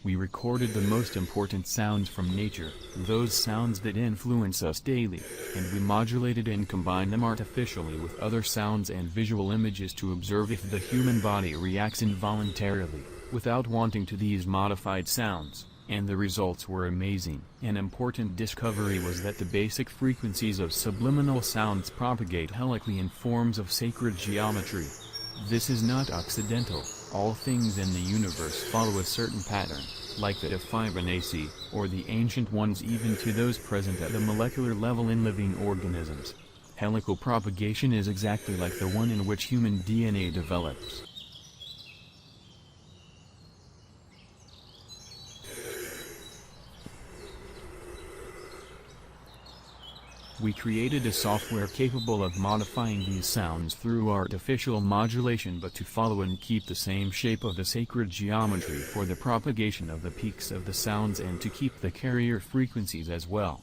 We recorded the most important sounds from nature, those sounds that influence us daily, and we modulated and combined them artificially with other sounds and visual images to observe if the human body reacts involuntarily, without wanting to these modified sounds, and the results were amazing. An important discovery was that the basic frequencies of subliminal sounds propagate helically in forms of sacred geometry. This is not accidental. All things in the universe follow a certain pattern, like that of Fibonacci, or the ancient ones even to those present at the molecular level in living organisms. Helical propagation is exactly like the one in which human DNA develops. We created a software capable of modifying these sounds through artificial modulation but to follow and keep the same shape of the sacred geometry for the propagation of the peaks of the sounds and to keep the carrier frequencies as well.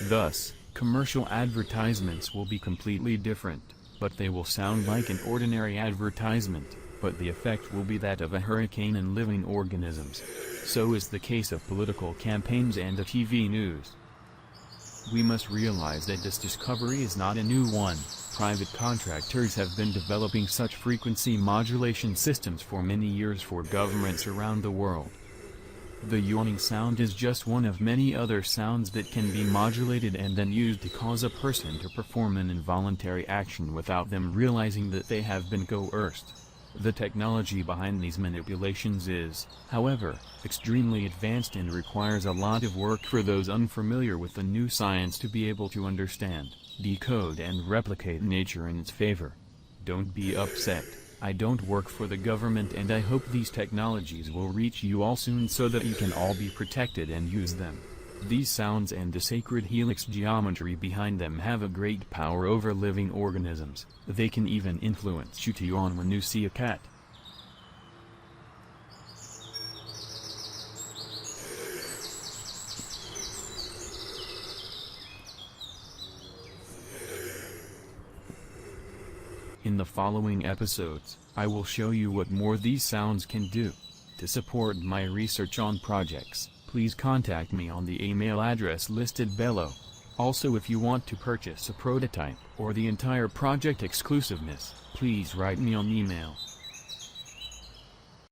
Thus, commercial advertisements will be completely different, but they will sound like an ordinary advertisement, but the effect will be that of a hurricane in living organisms. So is the case of political campaigns and the TV news. We must realize that this discovery is not a new one. Private contractors have been developing such frequency modulation systems for many years for governments around the world. The yawning sound is just one of many other sounds that can be modulated and then used to cause a person to perform an involuntary action without them realizing that they have been coerced. The technology behind these manipulations is, however, extremely advanced and requires a lot of work for those unfamiliar with the new science to be able to understand, decode and replicate nature in its favor. Don't be upset. I don't work for the government and I hope these technologies will reach you all soon so that you can all be protected and use them. These sounds and the sacred helix geometry behind them have a great power over living organisms. They can even influence you to yawn when you see a cat. In the following episodes, I will show you what more these sounds can do. To support my research on projects, please contact me on the email address listed below. Also, if you want to purchase a prototype or the entire project exclusiveness, please write me on email.